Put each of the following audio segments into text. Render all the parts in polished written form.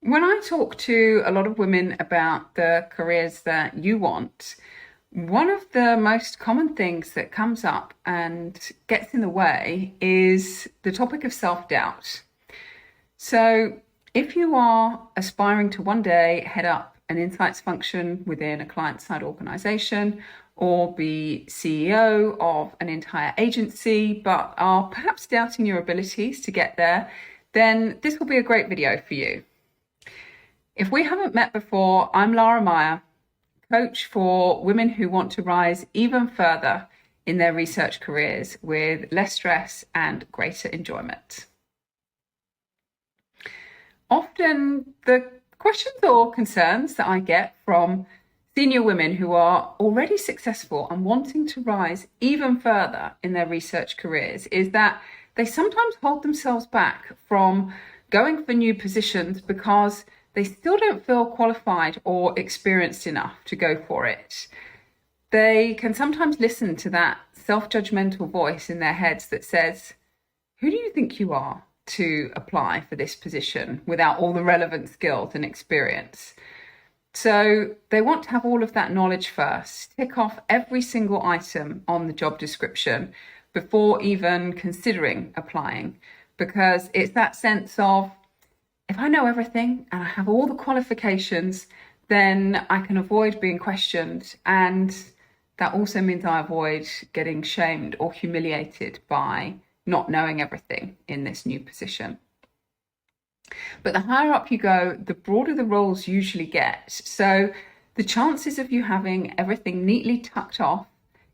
When I talk to a lot of women about the careers that you want, one of the most common things that comes up and gets in the way is the topic of self-doubt. So, if you are aspiring to one day head up an insights function within a client-side organization or be CEO of an entire agency, but are perhaps doubting your abilities to get there, then this will be a great video for you. If we haven't met before, I'm Lara Meyer, coach for women who want to rise even further in their research careers with less stress and greater enjoyment. Often the questions or concerns that I get from senior women who are already successful and wanting to rise even further in their research careers is that they sometimes hold themselves back from going for new positions because they still don't feel qualified or experienced enough to go for it. They can sometimes listen to that self-judgmental voice in their heads that says, who do you think you are to apply for this position without all the relevant skills and experience? So they want to have all of that knowledge first, tick off every single item on the job description before even considering applying, because it's that sense of, if I know everything and I have all the qualifications, then I can avoid being questioned. And that also means I avoid getting shamed or humiliated by not knowing everything in this new position. But the higher up you go, the broader the roles usually get. So the chances of you having everything neatly tucked off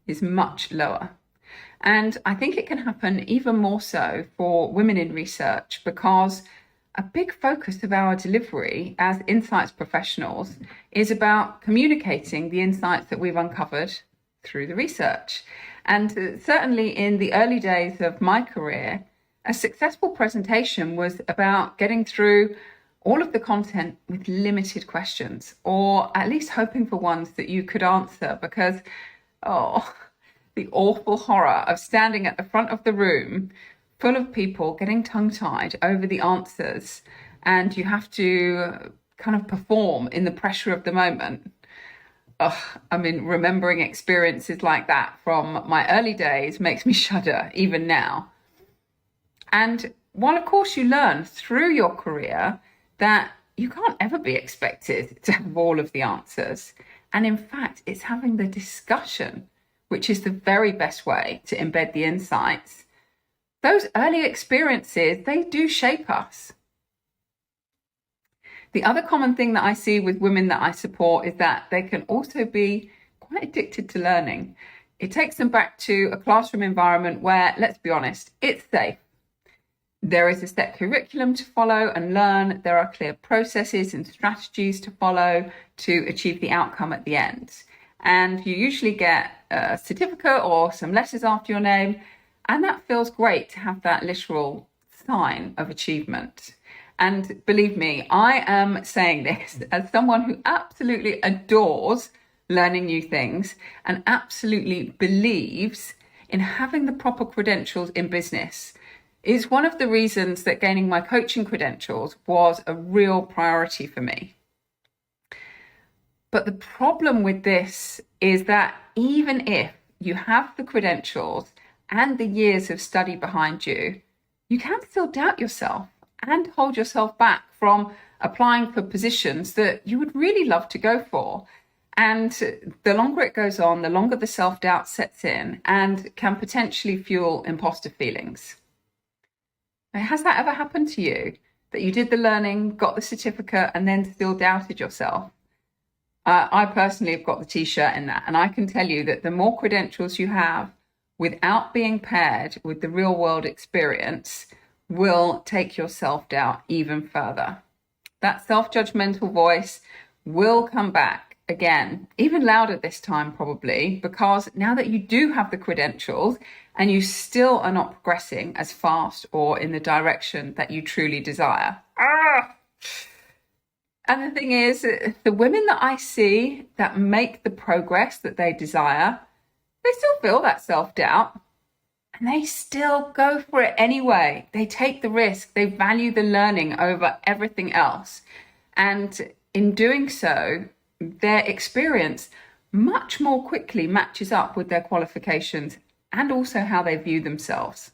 is much lower. And I think it can happen even more so for women in research, because a big focus of our delivery as insights professionals is about communicating the insights that we've uncovered through the research. And certainly in the early days of my career, a successful presentation was about getting through all of the content with limited questions, or at least hoping for ones that you could answer, because, the awful horror of standing at the front of the room full of people getting tongue-tied over the answers, and you have to kind of perform in the pressure of the moment. Remembering experiences like that from my early days makes me shudder even now. And while, of course, you learn through your career that you can't ever be expected to have all of the answers, and in fact, it's having the discussion which is the very best way to embed the insights. Those early experiences, they do shape us. The other common thing that I see with women that I support is that they can also be quite addicted to learning. It takes them back to a classroom environment where, let's be honest, it's safe. There is a set curriculum to follow and learn. There are clear processes and strategies to follow to achieve the outcome at the end. And you usually get a certificate or some letters after your name. And that feels great to have that literal sign of achievement. And believe me, I am saying this as someone who absolutely adores learning new things and absolutely believes in having the proper credentials in business. Is one of the reasons that gaining my coaching credentials was a real priority for me. But the problem with this is that even if you have the credentials and the years of study behind you, you can still doubt yourself and hold yourself back from applying for positions that you would really love to go for. And the longer it goes on, the longer the self-doubt sets in and can potentially fuel imposter feelings. Now, has that ever happened to you? That you did the learning, got the certificate, and then still doubted yourself? I personally have got the t-shirt in that, and I can tell you that the more credentials you have without being paired with the real world experience will take your self-doubt even further. That self-judgmental voice will come back again, even louder this time probably, because now that you do have the credentials and you still are not progressing as fast or in the direction that you truly desire. And the thing is, the women that I see that make the progress that they desire, they still feel that self-doubt. And they still go for it anyway. They take the risk. They value the learning over everything else. And in doing so, their experience much more quickly matches up with their qualifications and also how they view themselves.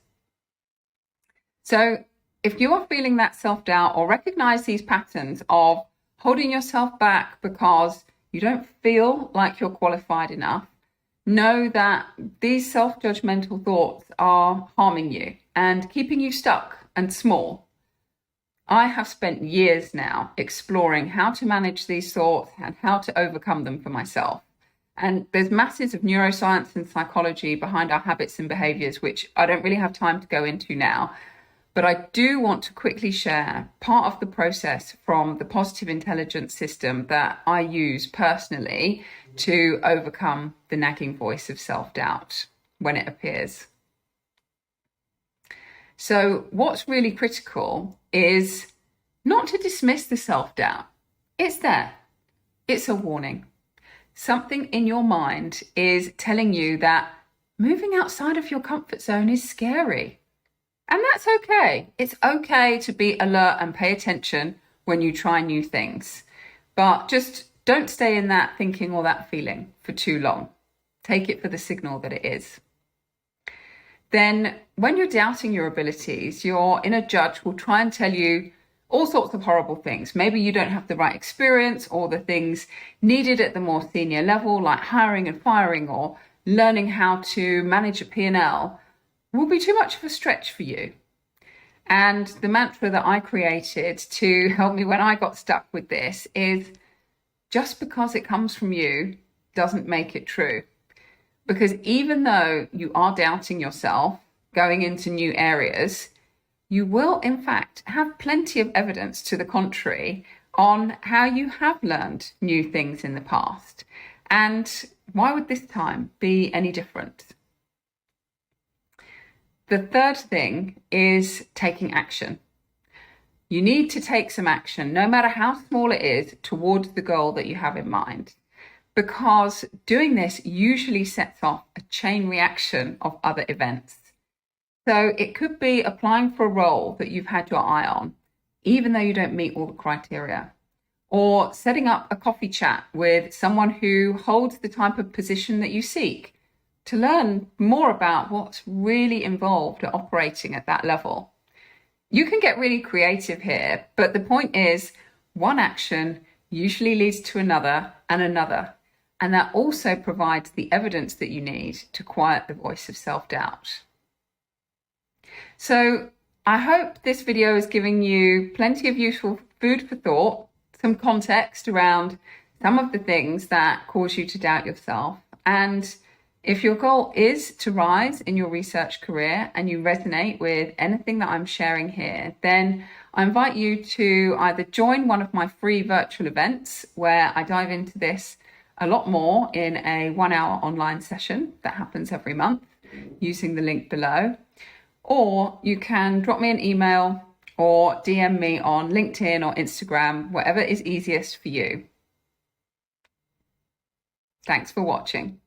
So if you are feeling that self-doubt or recognize these patterns of holding yourself back because you don't feel like you're qualified enough, know that these self-judgmental thoughts are harming you and keeping you stuck and small. I have spent years now exploring how to manage these thoughts and how to overcome them for myself. And there's masses of neuroscience and psychology behind our habits and behaviors, which I don't really have time to go into now. But I do want to quickly share part of the process from the positive intelligence system that I use personally to overcome the nagging voice of self-doubt when it appears. So what's really critical is not to dismiss the self-doubt. It's there. It's a warning. Something in your mind is telling you that moving outside of your comfort zone is scary. And that's okay. It's okay to be alert and pay attention when you try new things. But just don't stay in that thinking or that feeling for too long. Take it for the signal that it is. Then when you're doubting your abilities, your inner judge will try and tell you all sorts of horrible things. Maybe you don't have the right experience or the things needed at the more senior level, like hiring and firing or learning how to manage a P&L, will be too much of a stretch for you. And the mantra that I created to help me when I got stuck with this is, just because it comes from you doesn't make it true. Because even though you are doubting yourself going into new areas, you will in fact have plenty of evidence to the contrary on how you have learned new things in the past. And why would this time be any different? The third thing is taking action. You need to take some action, no matter how small it is, towards the goal that you have in mind, because doing this usually sets off a chain reaction of other events. So it could be applying for a role that you've had your eye on, even though you don't meet all the criteria, or setting up a coffee chat with someone who holds the type of position that you seek, to learn more about what's really involved at operating at that level. You can get really creative here, but the point is, one action usually leads to another and another, and that also provides the evidence that you need to quiet the voice of self-doubt. So I hope this video is giving you plenty of useful food for thought, some context around some of the things that cause you to doubt yourself. And if your goal is to rise in your research career and you resonate with anything that I'm sharing here, then I invite you to either join one of my free virtual events where I dive into this a lot more in a 1-hour online session that happens every month using the link below, or you can drop me an email or DM me on LinkedIn or Instagram, whatever is easiest for you. Thanks for watching.